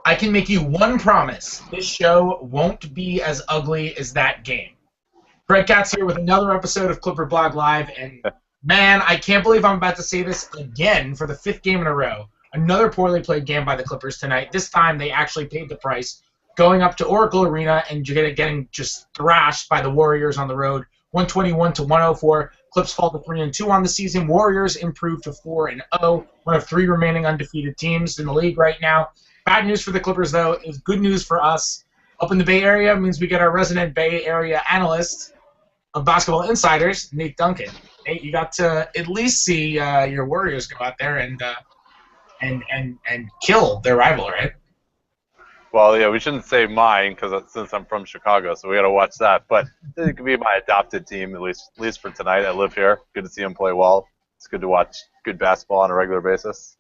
I can make you one promise. This show won't be as ugly as that game. Brett Katz here with another episode of ClipperBlog Live, and man, I can't believe I'm about to say this again for the fifth game in a row. Another poorly played game by the Clippers tonight. This time they actually paid the price, going up to Oracle Arena and getting just thrashed by the Warriors on the road, 121 to 104. Clips fall to 3-2 on the season. Warriors improve to 4-0, one of three remaining undefeated teams in the league right now. Bad news for the Clippers, though, is good news for us. Up in the Bay Area means we get our resident Bay Area analyst of Basketball Insiders, Nate Duncan. Nate, you got to at least see your Warriors go out there and kill their rival, right? Well, yeah, we shouldn't say mine since I'm from Chicago, so we got to watch that. But it could be my adopted team at least for tonight. I live here. Good to see them play well. It's good to watch good basketball on a regular basis.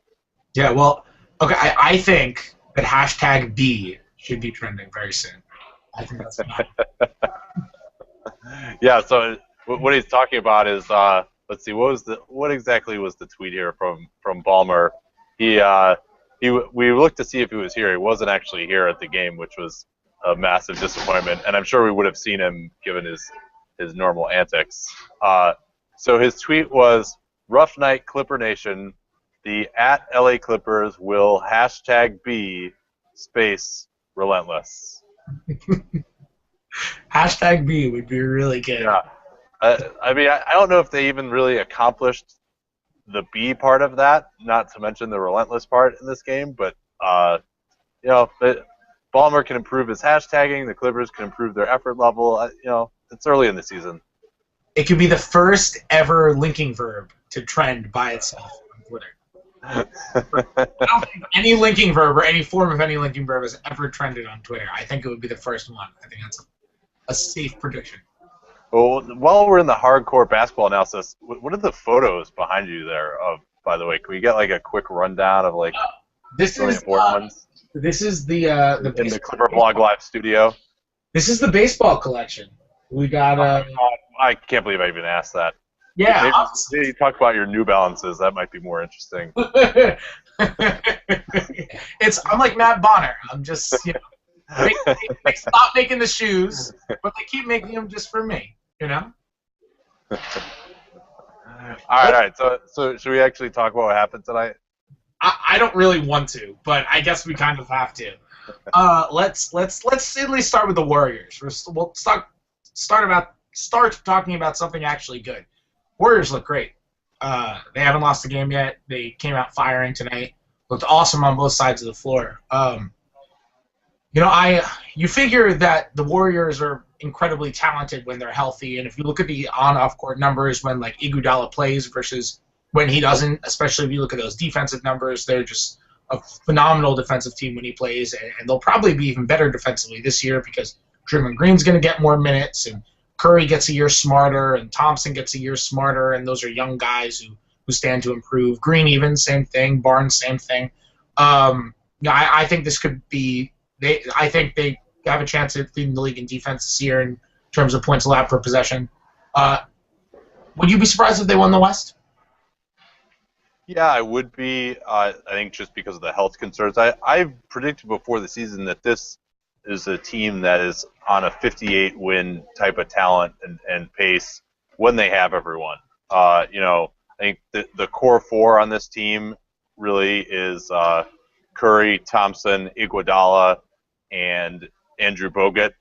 Yeah, well, okay, I think that hashtag B should be trending very soon. I think that's fine. Yeah. So what he's talking about is let's see, what exactly was the tweet here from Ballmer? We looked to see if he was here. He wasn't actually here at the game, which was a massive disappointment. And I'm sure we would have seen him given his normal antics. So his tweet was, "Rough night, Clipper Nation. The @LA Clippers will #B space relentless." Hashtag B would be really good. Yeah. I mean, I don't know if they even really accomplished the B part of that, not to mention the relentless part in this game, but Ballmer can improve his hashtagging, the Clippers can improve their effort level. It's early in the season. It could be the first ever linking verb to trend by itself on Twitter. I don't think any linking verb or any form of any linking verb has ever trended on Twitter. I think it would be the first one. I think that's a safe prediction. Well, while we're in the hardcore basketball analysis, what are the photos behind you there of, by the way? Can we get like a quick rundown of like this really is important ones? This is the in the ClipperBlog Live studio. This is the baseball collection. We got I can't believe I even asked that. Yeah. Maybe talk about your New Balances. That might be more interesting. I'm like Matt Bonner. I'm just, they stop making the shoes, but they keep making them just for me, All right. So should we actually talk about what happened tonight? I don't really want to, but I guess we kind of have to. Let's at least start with the Warriors. We'll start talking about something actually good. Warriors look great. They haven't lost a game yet. They came out firing tonight. Looked awesome on both sides of the floor. You figure that the Warriors are incredibly talented when they're healthy, and if you look at the on-off court numbers when like Iguodala plays versus when he doesn't, especially if you look at those defensive numbers, they're just a phenomenal defensive team when he plays, and they'll probably be even better defensively this year because Draymond Green's going to get more minutes, and Curry gets a year smarter, and Thompson gets a year smarter, and those are young guys who stand to improve. Green even, same thing. Barnes, same thing. I think this could be I think they have a chance at leading the league in defense this year in terms of points allowed per possession. Would you be surprised if they won the West? Yeah, I would be. I think just because of the health concerns. I've predicted before the season that this is a team that is on a 58-win type of talent and pace when they have everyone. I think the core four on this team really is Curry, Thompson, Iguodala, and Andrew Bogut.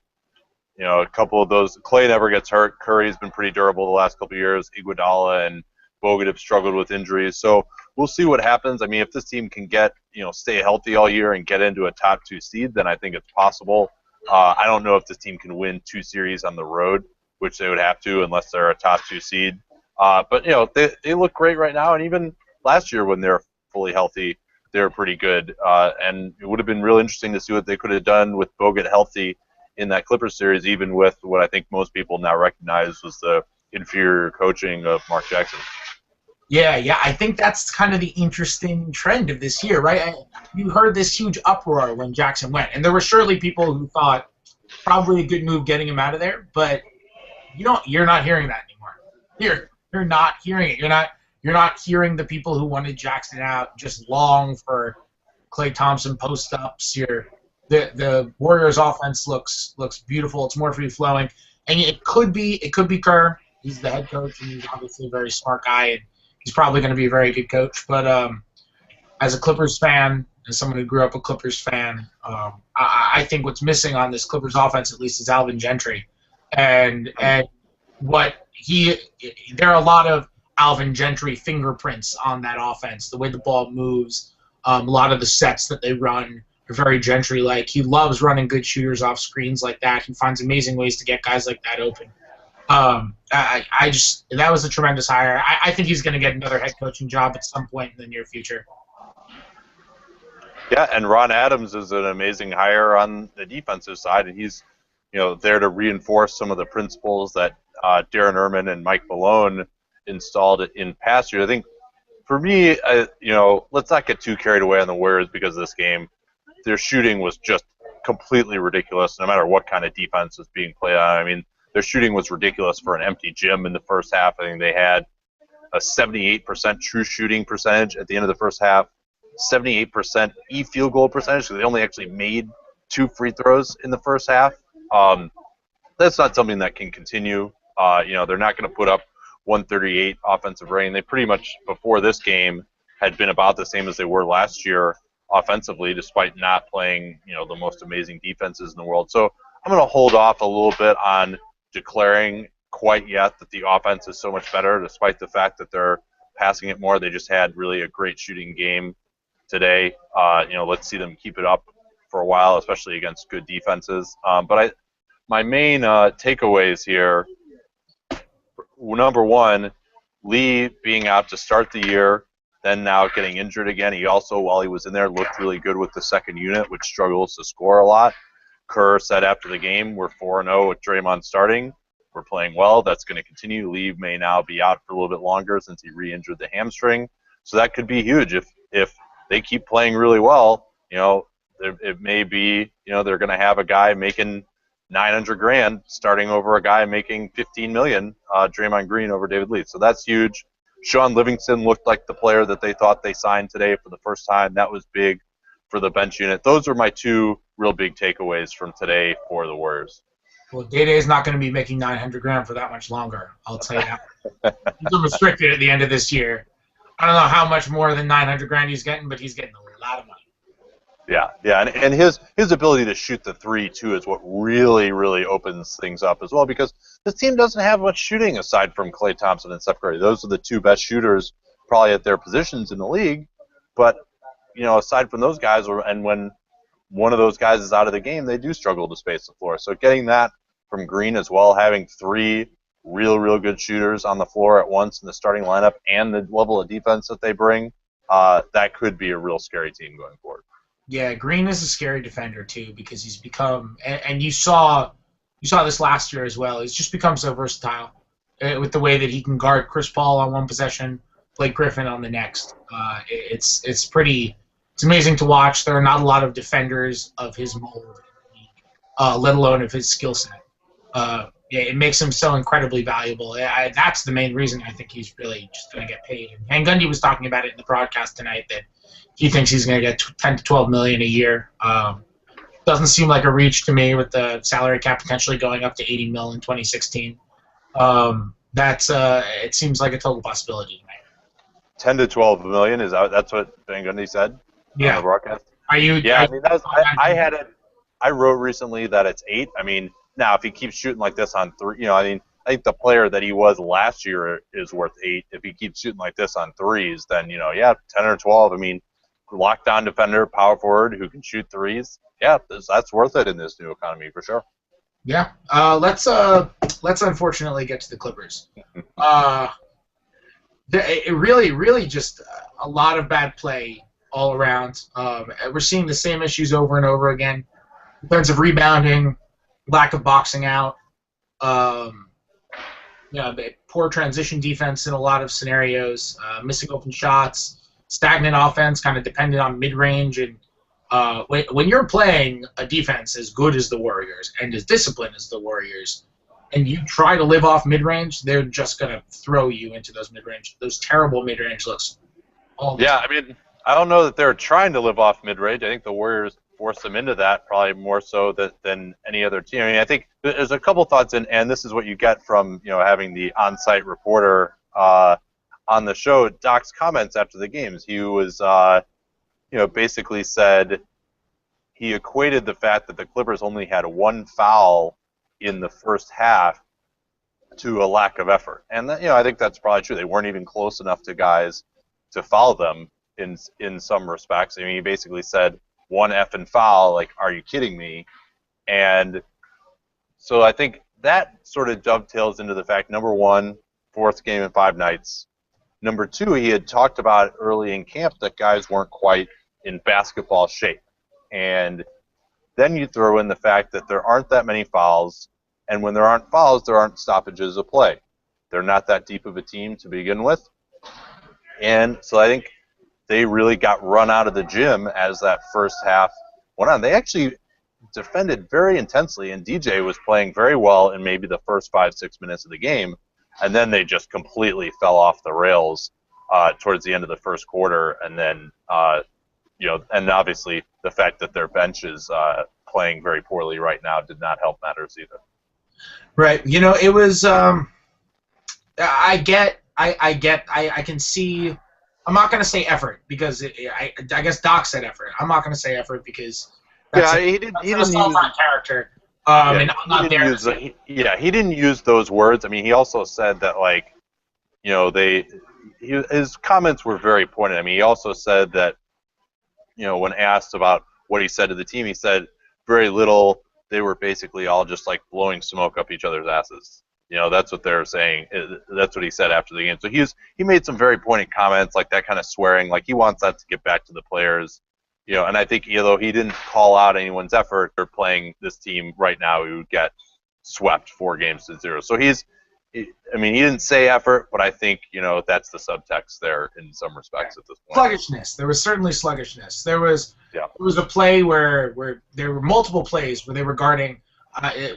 A couple of those. Clay never gets hurt. Curry's been pretty durable the last couple of years. Iguodala and Bogut have struggled with injuries. So we'll see what happens. I mean, if this team can stay healthy all year and get into a top 2 seed, then I think it's possible. I don't know if this team can win 2 series on the road, which they would have to unless they're a top 2 seed. But they look great right now, and even last year when they're fully healthy, they were pretty good. And it would have been real interesting to see what they could have done with Bogut healthy in that Clippers series, even with what I think most people now recognize was the inferior coaching of Mark Jackson. Yeah, I think that's kind of the interesting trend of this year, right? You heard this huge uproar when Jackson went, and there were surely people who thought probably a good move getting him out of there, but you're not hearing that anymore. You're not hearing it. You're not hearing the people who wanted Jackson out just long for Klay Thompson post-ups. The Warriors' offense looks beautiful. It's more free flowing, and it could be Kerr. He's the head coach, and he's obviously a very smart guy, and he's probably going to be a very good coach. But as a Clippers fan, as someone who grew up a Clippers fan, I think what's missing on this Clippers offense, at least, is Alvin Gentry, and there are a lot of Alvin Gentry fingerprints on that offense. The way the ball moves, a lot of the sets that they run are very Gentry-like. He loves running good shooters off screens like that. He finds amazing ways to get guys like that open. That was a tremendous hire. I think he's going to get another head coaching job at some point in the near future. Yeah, and Ron Adams is an amazing hire on the defensive side, and he's there to reinforce some of the principles that Darren Erman and Mike Malone installed in past years. I think for me, let's not get too carried away on the Warriors because of this game. Their shooting was just completely ridiculous, no matter what kind of defense was being played on. I mean, their shooting was ridiculous for an empty gym in the first half. I think they had a 78% true shooting percentage at the end of the first half, 78% field goal percentage, so they only actually made 2 free throws in the first half. That's not something that can continue. They're not going to put up 138 offensive rating. They pretty much, before this game, had been about the same as they were last year offensively, despite not playing, the most amazing defenses in the world. So I'm going to hold off a little bit on declaring quite yet that the offense is so much better, despite the fact that they're passing it more. They just had really a great shooting game today. Let's see them keep it up for a while, especially against good defenses. My main takeaways here, number one, Lee being out to start the year, then now getting injured again. He also, while he was in there, looked really good with the second unit, which struggles to score a lot. Kerr said after the game, we're 4-0 with Draymond starting. We're playing well. That's going to continue. Lee may now be out for a little bit longer since he re-injured the hamstring. So that could be huge. If they keep playing really well, it may be, they're going to have a guy making $900,000 starting over a guy making $15 million, Draymond Green over David Lee. So that's huge. Sean Livingston looked like the player that they thought they signed today for the first time. That was big for the bench unit. Those are my 2 real big takeaways from today for the Warriors. Well, Day-Day is not going to be making $900,000 for that much longer, I'll tell you that. He's restricted at the end of this year. I don't know how much more than $900,000 he's getting, but he's getting a lot of money. Yeah, and his ability to shoot the 3 too is what really, really opens things up as well, because this team doesn't have much shooting aside from Klay Thompson and Steph Curry. Those are the 2 best shooters probably at their positions in the league. But aside from those guys, and when one of those guys is out of the game, they do struggle to space the floor. So getting that from Green as well, having 3 real good shooters on the floor at once in the starting lineup, and the level of defense that they bring, that could be a real scary team going forward. Yeah, Green is a scary defender too, because he's become, and you saw this last year as well. He's just become so versatile with the way that he can guard Chris Paul on one possession, Blake Griffin on the next. It's amazing to watch. There are not a lot of defenders of his mold, let alone of his skill set. It makes him so incredibly valuable. That's the main reason I think he's really just going to get paid. And Gundy was talking about it in the broadcast tonight that he thinks he's going to get $10 to $12 million a year. Doesn't seem like a reach to me, with the salary cap potentially going up to $80 million in 2016. It seems like a total possibility to me. $10 to $12 million, that's what Van Gundy said on the broadcast? I wrote recently that it's 8. I mean, now if he keeps shooting like this on 3, I think the player that he was last year is worth 8. If he keeps shooting like this on 3s, then 10 or 12. I mean, lockdown defender, power forward who can shoot 3s. Yeah, that's worth it in this new economy for sure. Yeah. Let's unfortunately get to the Clippers. It really just a lot of bad play all around. We're seeing the same issues over and over again. Defensive rebounding, lack of boxing out, poor transition defense in a lot of scenarios, missing open shots, stagnant offense, kind of dependent on mid-range. And when you're playing a defense as good as the Warriors and as disciplined as the Warriors, and you try to live off mid-range, they're just going to throw you into those terrible mid-range looks. I mean, I don't know that they're trying to live off mid-range. I think the Warriors forced them into that probably more so than any other team. I mean, I think there's a couple thoughts, and this is what you get from having the on-site reporter on the show. Doc's comments after the games, he was basically said he equated the fact that the Clippers only had one foul in the first half to a lack of effort, and I think that's probably true. They weren't even close enough to guys to foul them in some respects. I mean, he basically said one effing foul, like, are you kidding me? And so I think that sort of dovetails into the fact, number one, fourth game in 5 nights. Number two, he had talked about early in camp that guys weren't quite in basketball shape. And then you throw in the fact that there aren't that many fouls, and when there aren't fouls, there aren't stoppages of play. They're not that deep of a team to begin with. And so I think they really got run out of the gym as that first half went on. They actually defended very intensely, and DJ was playing very well in maybe the first 5-6 minutes of the game, and then they just completely fell off the rails towards the end of the first quarter, and then and obviously the fact that their bench is playing very poorly right now did not help matters either. Right. It was. I can see. I'm not going to say effort because I guess Doc said effort. I'm not going to say effort because he didn't use character. He didn't use those words. I mean, he also said that his comments were very pointed. I mean, he also said that when asked about what he said to the team, he said very little. They were basically all just like blowing smoke up each other's asses. That's what they're saying. That's what he said after the game. So he made some very pointed comments, like that kind of swearing, like he wants that to get back to the players. And I think though he didn't call out anyone's effort for playing this team right now, he would get swept 4-0. So he didn't say effort, but I think that's the subtext there in some respects at this point. Sluggishness. There was certainly sluggishness. There was a play where there were multiple plays where they were guarding.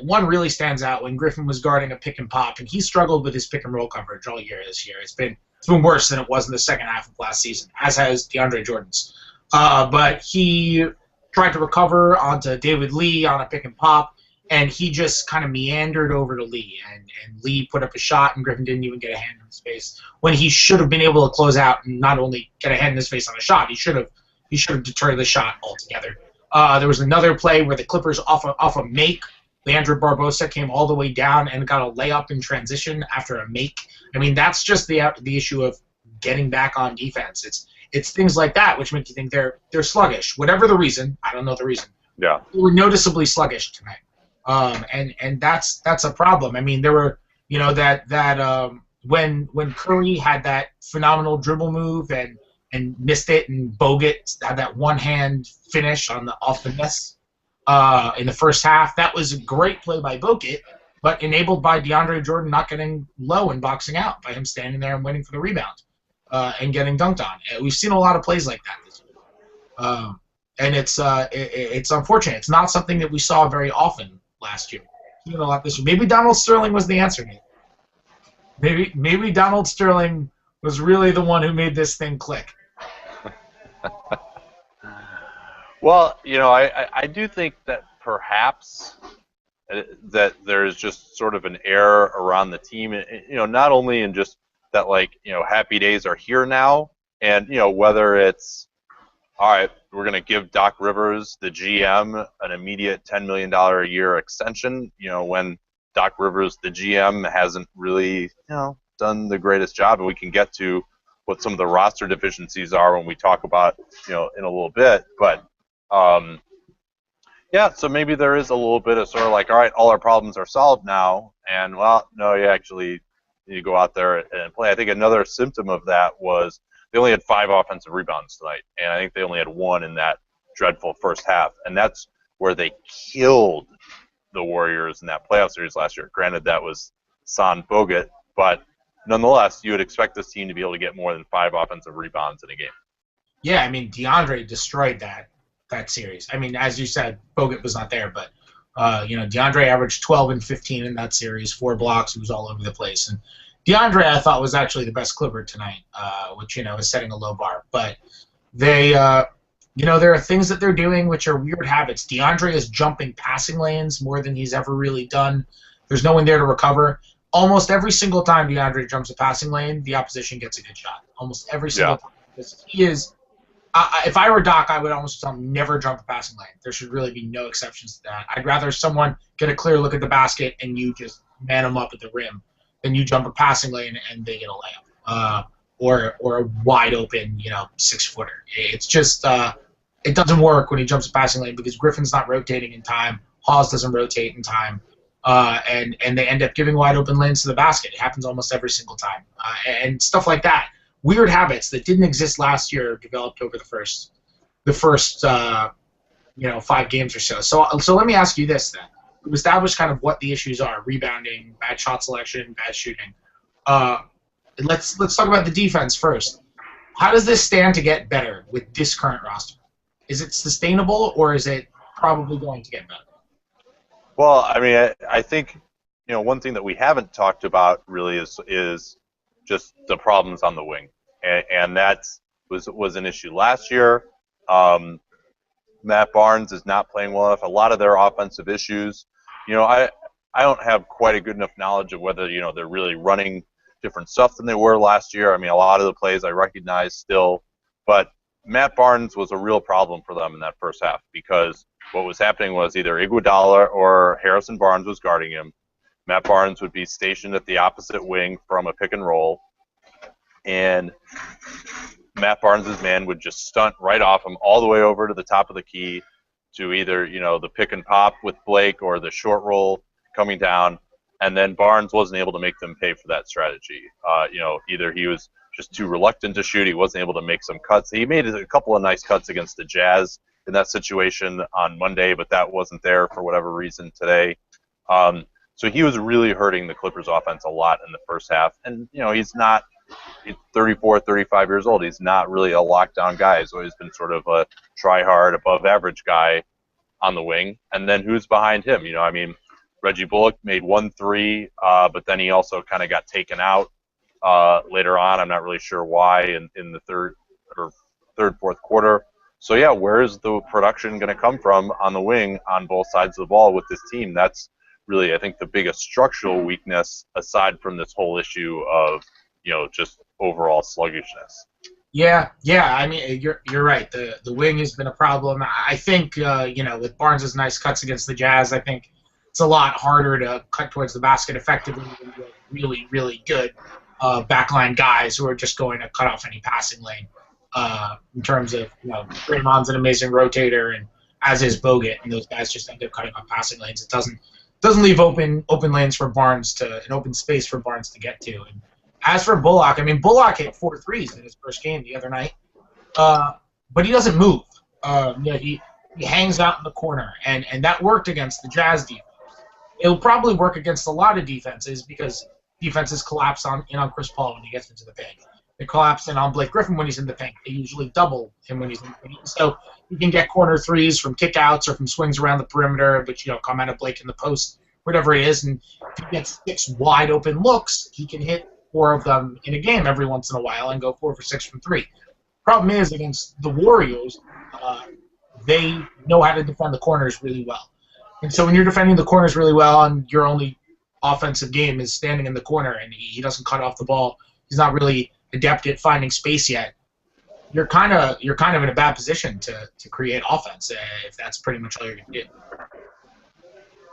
One really stands out when Griffin was guarding a pick and pop, and he struggled with his pick and roll coverage all year this year. It's been worse than it was in the second half of last season, as has DeAndre Jordan's. But he tried to recover onto David Lee on a pick and pop, and he just kind of meandered over to Lee, and Lee put up a shot, and Griffin didn't even get a hand in his face when he should have been able to close out and not only get a hand in his face on a shot, he should have deterred the shot altogether. There was another play where the Clippers off a make. Leandro Barbosa came all the way down and got a layup in transition after a make. I mean, that's just the issue of getting back on defense. It's things like that which make you think they're sluggish. Whatever the reason, I don't know the reason. Yeah, they were noticeably sluggish tonight, and that's a problem. I mean, there were when Curry had that phenomenal dribble move and missed it, and Bogut had that one-hand finish off the miss. In the first half, that was a great play by Bogut, but enabled by DeAndre Jordan not getting low and boxing out, by him standing there and waiting for the rebound and getting dunked on. We've seen a lot of plays like that this year, and it's unfortunate. It's not something that we saw very often last year. A lot this year. Maybe Donald Sterling was the answer. Maybe Donald Sterling was really the one who made this thing click. Well, I do think that perhaps that there is just sort of an air around the team, not only in just that, happy days are here now, and, whether it's, all right, we're going to give Doc Rivers, the GM, an immediate $10 million a year extension, when Doc Rivers, the GM, hasn't really, done the greatest job, and we can get to what some of the roster deficiencies are when we talk about, in a little bit, but so maybe there is a little bit of sort of all right, all our problems are solved now, and, well, no, you actually need to go out there and play. I think another symptom of that was they only had 5 offensive rebounds tonight, and I think they only had 1 in that dreadful first half, and that's where they killed the Warriors in that playoff series last year. Granted, that was San Bogut, but nonetheless, you would expect this team to be able to get more than 5 offensive rebounds in a game. Yeah, I mean, DeAndre destroyed that series. I mean, as you said, Bogut was not there, but DeAndre averaged 12 and 15 in that series, 4 blocks. He was all over the place. And DeAndre, I thought, was actually the best Clipper tonight, which is setting a low bar. But They, there are things that they're doing which are weird habits. DeAndre is jumping passing lanes more than he's ever really done. There's no one there to recover. Almost every single time DeAndre jumps a passing lane, the opposition gets a good shot. Almost every single time. Because he is. If I were Doc, I would almost tell him never jump a passing lane. There should really be no exceptions to that. I'd rather someone get a clear look at the basket and you just man them up at the rim than you jump a passing lane and they get a layup. Or a wide open, 6-footer. It's just it doesn't work when he jumps a passing lane because Griffin's not rotating in time, Hawes doesn't rotate in time, and they end up giving wide open lanes to the basket. It happens almost every single time, and stuff like that. Weird habits that didn't exist last year developed over the first 5 games or so. So let me ask you this then: we've established kind of what the issues are: rebounding, bad shot selection, bad shooting. Let's talk about the defense first. How does this stand to get better with this current roster? Is it sustainable, or is it probably going to get better? Well, I mean, I think one thing that we haven't talked about really is just the problems on the wing, and that was an issue last year. Matt Barnes is not playing well enough. A lot of their offensive issues, I don't have quite a good enough knowledge of whether they're really running different stuff than they were last year. I mean, a lot of the plays I recognize still, but Matt Barnes was a real problem for them in that first half because what was happening was either Iguodala or Harrison Barnes was guarding him. Matt Barnes would be stationed at the opposite wing from a pick and roll, and Matt Barnes' man would just stunt right off him all the way over to the top of the key to either, the pick and pop with Blake or the short roll coming down. And then Barnes wasn't able to make them pay for that strategy. Either he was just too reluctant to shoot, he wasn't able to make some cuts. He made a couple of nice cuts against the Jazz in that situation on Monday, but that wasn't there for whatever reason today. So he was really hurting the Clippers offense a lot in the first half. And, he's 34, 35 years old. He's not really a lockdown guy. He's always been sort of a try-hard, above-average guy on the wing. And then who's behind him? Reggie Bullock made 1 3, but then he also kind of got taken out later on. I'm not really sure why in the third, fourth quarter. So, yeah, where is the production going to come from on the wing on both sides of the ball with this team? That's really, I think, the biggest structural weakness aside from this whole issue of, just overall sluggishness. Yeah. I mean, you're right. The wing has been a problem. I think, with Barnes' nice cuts against the Jazz, I think it's a lot harder to cut towards the basket effectively than really, really good backline guys who are just going to cut off any passing lane. In terms of, Draymond's an amazing rotator, and as is Bogut, and those guys just end up cutting off passing lanes. It doesn't leave open lanes for Barnes an open space for Barnes to get to. And as for Bullock, I mean, Bullock hit 4 threes in his first game the other night, but he doesn't move. He hangs out in the corner, and that worked against the Jazz defense. It'll probably work against a lot of defenses because defenses collapse in on Chris Paul when he gets into the paint. They collapse in on Blake Griffin when he's in the paint. They usually double him when he's in the paint. So you can get corner threes from kickouts or from swings around the perimeter, but come out of Blake in the post, whatever it is. And if he gets 6 wide open looks, he can hit 4 of them in a game every once in a while and go 4 for 6 from 3. Problem is, against the Warriors, they know how to defend the corners really well. And so when you're defending the corners really well and your only offensive game is standing in the corner and he doesn't cut off the ball, he's not really adept at finding space yet, you're kind of in a bad position to create offense if that's pretty much all you're going to do.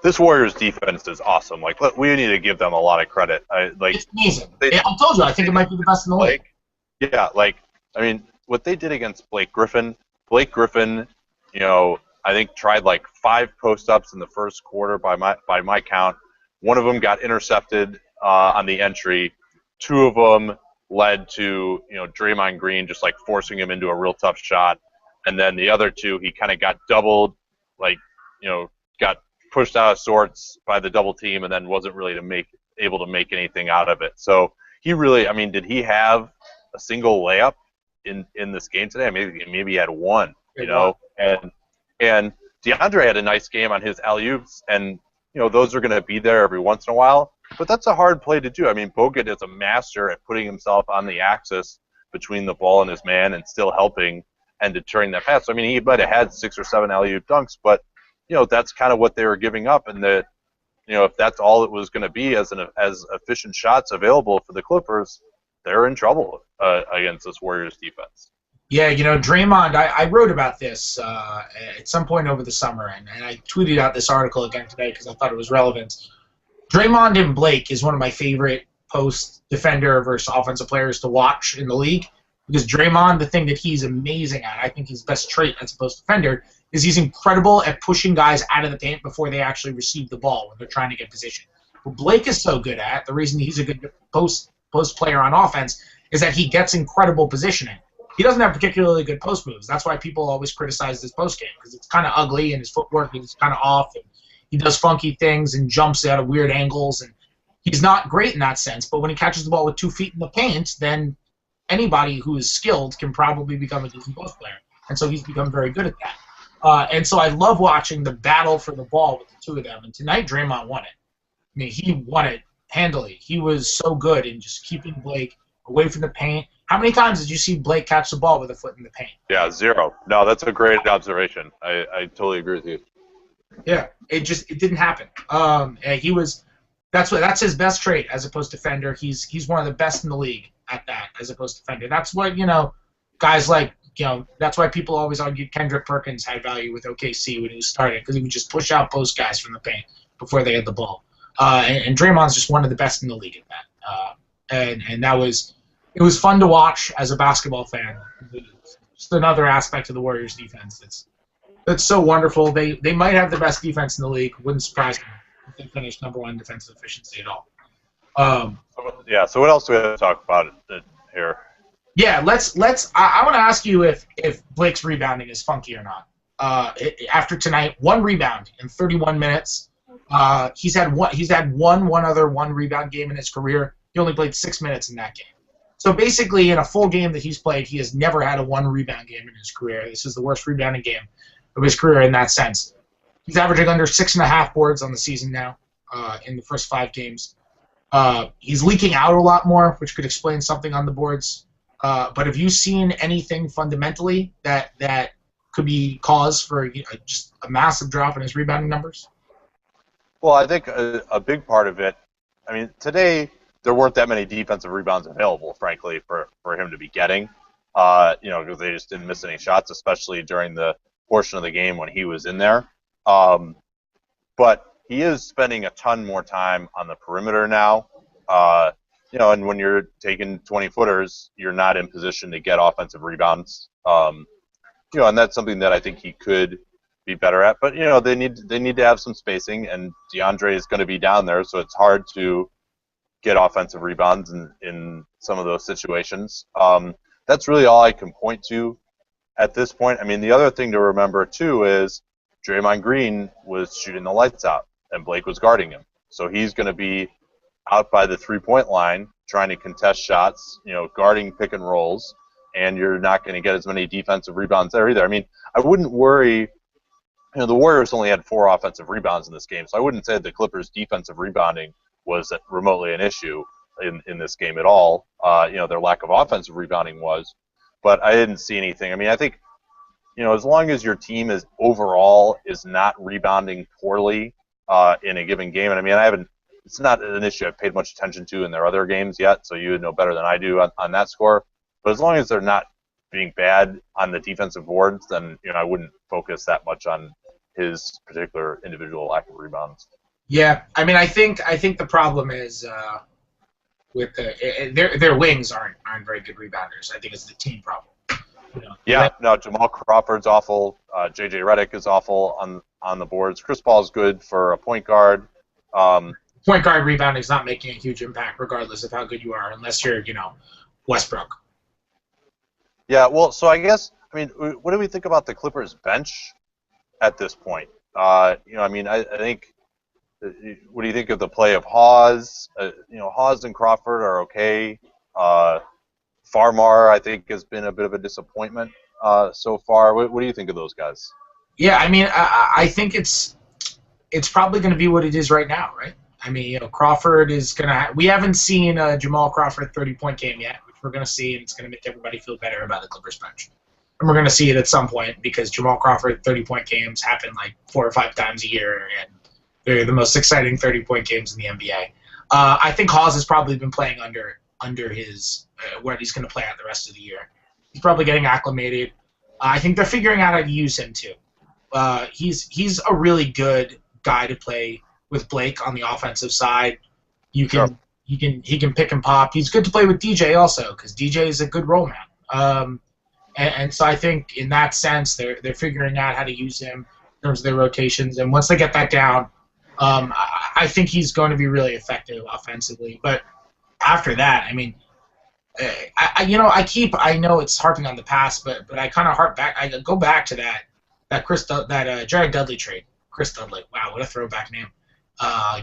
This Warriors defense is awesome. Look, we need to give them a lot of credit. It's amazing. I told you, I think it might be the best in the league. Yeah, I mean, what they did against Blake Griffin, I think tried 5 post-ups in the first quarter by my count. One of them got intercepted on the entry. 2 of them led to Draymond Green just forcing him into a real tough shot, and then the other 2 he kind of got doubled, got pushed out of sorts by the double team, and then wasn't really able to make anything out of it. So he really, I mean, did he have a single layup in this game today? Maybe he had 1, and DeAndre had a nice game on his alley-oops, and those are going to be there every once in a while. But that's a hard play to do. I mean, Bogut is a master at putting himself on the axis between the ball and his man and still helping. and deterring that pass. I mean, he might have had 6 or 7 alley-oop dunks, but that's kind of what they were giving up, and that if that's all it was going to be as efficient shots available for the Clippers, they're in trouble against this Warriors defense. Yeah, Draymond, I wrote about this at some point over the summer, and I tweeted out this article again today because I thought it was relevant. Draymond and Blake is one of my favorite post defender versus offensive players to watch in the league, because Draymond, the thing that he's amazing at, I think his best trait as a post defender, is he's incredible at pushing guys out of the paint before they actually receive the ball when they're trying to get position. What Blake is so good at, the reason he's a good post player on offense, is that he gets incredible positioning. He doesn't have particularly good post moves. That's why people always criticize his post game, because it's kind of ugly and his footwork is kind of off, and he does funky things and jumps out of weird angles, and he's not great in that sense. But when he catches the ball with 2 feet in the paint, then anybody who is skilled can probably become a decent post player, and so he's become very good at that. And so I love watching the battle for the ball with the two of them, and tonight Draymond won it. I mean, he won it handily. He was so good in just keeping Blake away from the paint. How many times did you see Blake catch the ball with a foot in the paint? Yeah, 0. No, that's a great observation. I totally agree with you. Yeah, it didn't happen. That's his best trait as a post defender. He's one of the best in the league at that as a post defender. That's what guys like that's why people always argued Kendrick Perkins had value with OKC when he started, because he would just push out post guys from the paint before they had the ball. And Draymond's just one of the best in the league at that. And it was fun to watch as a basketball fan. Just another aspect of the Warriors defense that's so wonderful. They might have the best defense in the league. Wouldn't surprise me if they finished #1 defensive efficiency at all. So what else do we have to talk about here? Yeah, I want to ask you if Blake's rebounding is funky or not. After tonight, 1 rebound in 31 minutes. He's had one other rebound game in his career. He only played 6 minutes in that game. So basically, in a full game that he's played, he has never had a 1 rebound game in his career. This is the worst rebounding game of his career in that sense. He's averaging under 6.5 boards on the season now in the first 5 games. He's leaking out a lot more, which could explain something on the boards. But have you seen anything fundamentally that could be cause for just a massive drop in his rebounding numbers? Well, I think a big part of it, I mean, today there weren't that many defensive rebounds available, frankly, for him to be getting, because they just didn't miss any shots, especially during the portion of the game when he was in there. But he is spending a ton more time on the perimeter now. And when you're taking 20-footers, you're not in position to get offensive rebounds. And that's something that I think he could be better at. But they need to have some spacing, and DeAndre is going to be down there, so it's hard to get offensive rebounds in some of those situations. That's really all I can point to at this point. I mean, the other thing to remember too is Draymond Green was shooting the lights out, and Blake was guarding him, so he's going to be out by the 3-point line trying to contest shots, guarding pick and rolls, and you're not going to get as many defensive rebounds there either. I mean, I wouldn't worry. The Warriors only had 4 offensive rebounds in this game, so I wouldn't say the Clippers' defensive rebounding was remotely an issue in this game at all. Their lack of offensive rebounding was, but I didn't see anything. I mean, I think, as long as your team is not rebounding poorly in a given game, and I mean, it's not an issue I've paid much attention to in their other games yet, so you would know better than I do on that score. But as long as they're not being bad on the defensive boards, then I wouldn't focus that much on his particular individual lack of rebounds. Yeah, I mean, I think the problem is with their wings aren't very good rebounders. I think it's the team problem. Jamal Crawford's awful. J.J. Redick is awful on the boards. Chris Paul's good for a point guard. Point guard rebounding is not making a huge impact, regardless of how good you are, unless you're Westbrook. Yeah, well, so I guess, I mean, what do we think about the Clippers bench at this point? I mean, I think, what do you think of the play of Hawes? Hawes and Crawford are okay. Farmar, I think, has been a bit of a disappointment so far. What do you think of those guys? Yeah, I mean, I think it's probably going to be what it is right now, right? I mean, Crawford is going to we haven't seen a Jamal Crawford 30-point game yet, which we're going to see, and it's going to make everybody feel better about the Clippers bench. and we're going to see it at some point because Jamal Crawford 30-point games happen like 4 or 5 times a year, and they're the most exciting 30-point games in the NBA. I think Hawes has probably been playing under his what he's going to play out the rest of the year. He's probably getting acclimated. I think they're figuring out how to use him too. He's a really good guy to play with Blake on the offensive side. He can pick and pop. He's good to play with DJ also because DJ is a good role man. And so I think in that sense they're figuring out how to use him in terms of their rotations. And once they get that down, I think he's going to be really effective offensively. But after that, I mean, I know it's harping on the past, but I kind of harp back. I go back to that Jared Dudley trade. Chris Dudley. Wow, what a throwback name.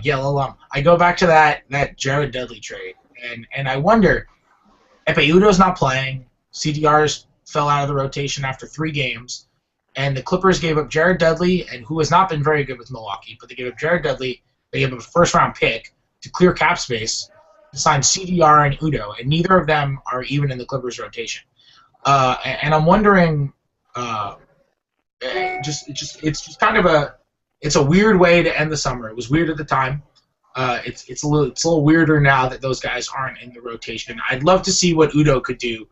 Yale alum. I go back to that Jared Dudley trade, and I wonder if Udo's not playing. CDR's fell out of the rotation after 3 games, and the Clippers gave up Jared Dudley, and who has not been very good with Milwaukee, but they gave up Jared Dudley. They gave up a first-round pick to clear cap space to sign CDR and Udo, and neither of them are even in the Clippers rotation. And I'm wondering, it's just kind of a weird way to end the summer. It was weird at the time. It's a little weirder now that those guys aren't in the rotation. I'd love to see what Udo could do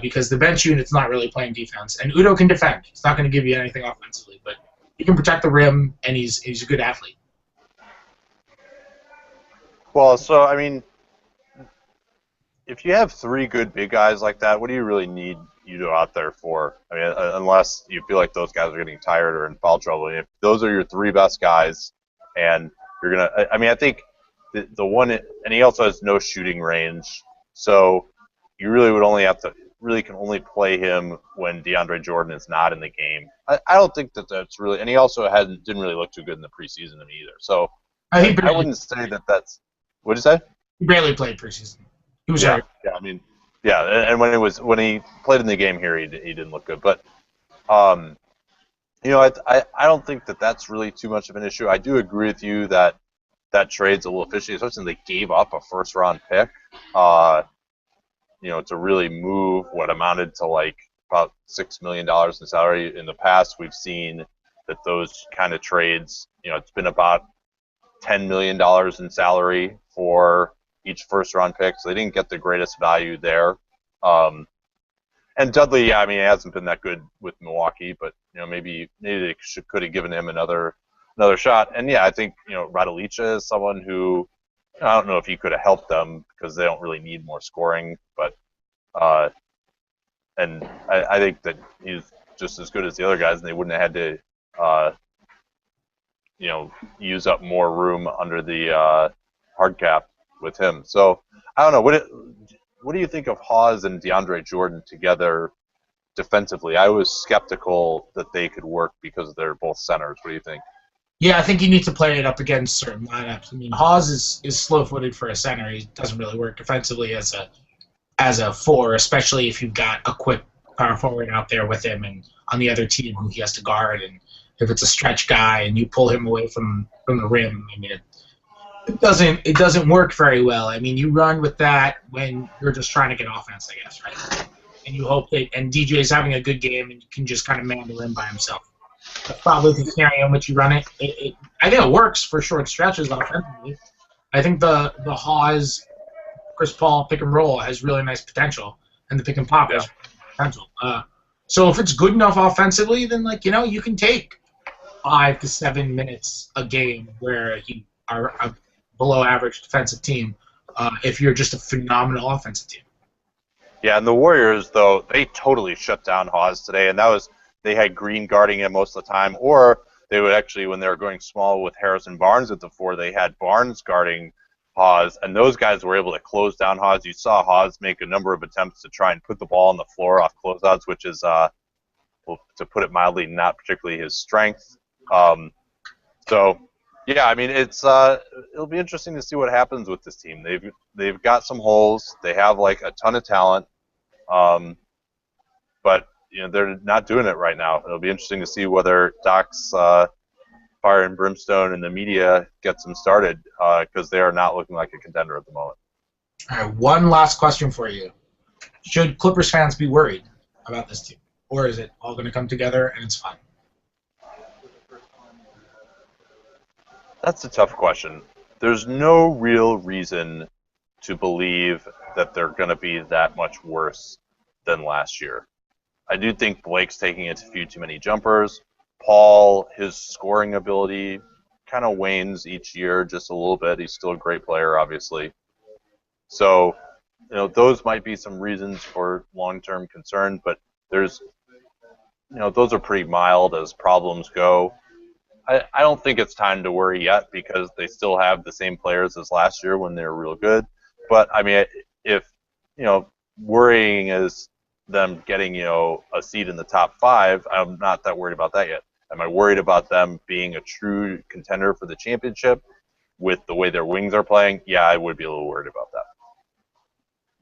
because the bench unit's not really playing defense, and Udo can defend. He's not going to give you anything offensively, but he can protect the rim, and he's a good athlete. Well, so I mean, if you have 3 good big guys like that, what do you really need Udo out there for? I mean, unless you feel like those guys are getting tired or in foul trouble. If those are your 3 best guys, and you're gonna, I mean, I think the one, and he also has no shooting range, so you really would only have to can only play him when DeAndre Jordan is not in the game. I don't think that's really, and he also didn't really look too good in the preseason to me either. So I wouldn't say that's. What did you say? He barely played preseason. He was hurt. Yeah, I mean, yeah, and when he played in the game here, he didn't look good. But, I don't think that's really too much of an issue. I do agree with you that trade's a little fishy, especially since they gave up a first-round pick, to really move what amounted to like about $6 million in salary. In the past, we've seen that those kind of trades, it's been about $10 million in salary for each first-round pick, so they didn't get the greatest value there. And Dudley, I mean, he hasn't been that good with Milwaukee, but maybe they could have given him another shot. And yeah, I think Raduljic is someone who I don't know if he could have helped them because they don't really need more scoring, but and I think that he's just as good as the other guys, and they wouldn't have had to use up more room under the hard cap with him. So I don't know. What do you think of Hawes and DeAndre Jordan together defensively? I was skeptical that they could work because they're both centers. What do you think? Yeah, I think you need to play it up against certain lineups. I mean, Hawes is slow-footed for a center. He doesn't really work defensively as a 4, especially if you've got a quick power forward out there with him and on the other team who he has to guard. And if it's a stretch guy and you pull him away from the rim, I mean, it doesn't work very well. I mean, you run with that when you're just trying to get offense, I guess, right? And you hope that, and DJ's having a good game and you can just kind of man the rim by himself. That's probably the scenario in which you run it. I think it works for short stretches offensively. I think the Hawes, Chris Paul pick and roll has really nice potential, and the pick and pop has potential. So if it's good enough offensively, then you can take 5 to 7 minutes a game where you are a below average defensive team if you're just a phenomenal offensive team. Yeah, and the Warriors, though, they totally shut down Hawes today, and they had Green guarding him most of the time, or they would actually, when they were going small with Harrison Barnes at the 4, they had Barnes guarding Hawes, and those guys were able to close down Hawes. You saw Hawes make a number of attempts to try and put the ball on the floor off closeouts, which is, to put it mildly, not particularly his strength. So, yeah, I mean, it'll be interesting to see what happens with this team. They've got some holes. They have a ton of talent, but they're not doing it right now. It'll be interesting to see whether Doc's fire and brimstone and the media gets them started because they are not looking like a contender at the moment. All right, one last question for you: should Clippers fans be worried about this team? or is it all going to come together and it's fine? That's a tough question. There's no real reason to believe that they're going to be that much worse than last year. I do think Blake's taking a few too many jumpers. Paul, his scoring ability kind of wanes each year just a little bit. He's still a great player, obviously. So, those might be some reasons for long-term concern, but those are pretty mild as problems go. I don't think it's time to worry yet because they still have the same players as last year when they were real good. But, I mean, if, worrying is them getting, a seed in the top 5, I'm not that worried about that yet. Am I worried about them being a true contender for the championship with the way their wings are playing? Yeah, I would be a little worried about that.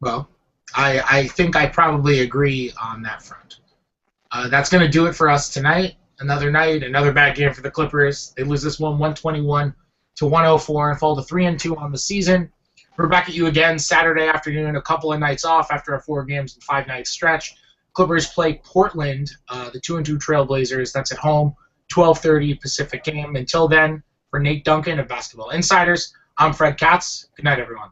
Well, I think I probably agree on that front. That's going to do it for us tonight. Another night, another bad game for the Clippers. They lose this one 121-104 and fall to 3-2 on the season. We're back at you again Saturday afternoon, a couple of nights off after a 4 games and 5 night stretch. Clippers play Portland, the 2-2 Trailblazers. That's at home, 12:30 Pacific game. Until then, for Nate Duncan of Basketball Insiders, I'm Fred Katz. Good night, everyone.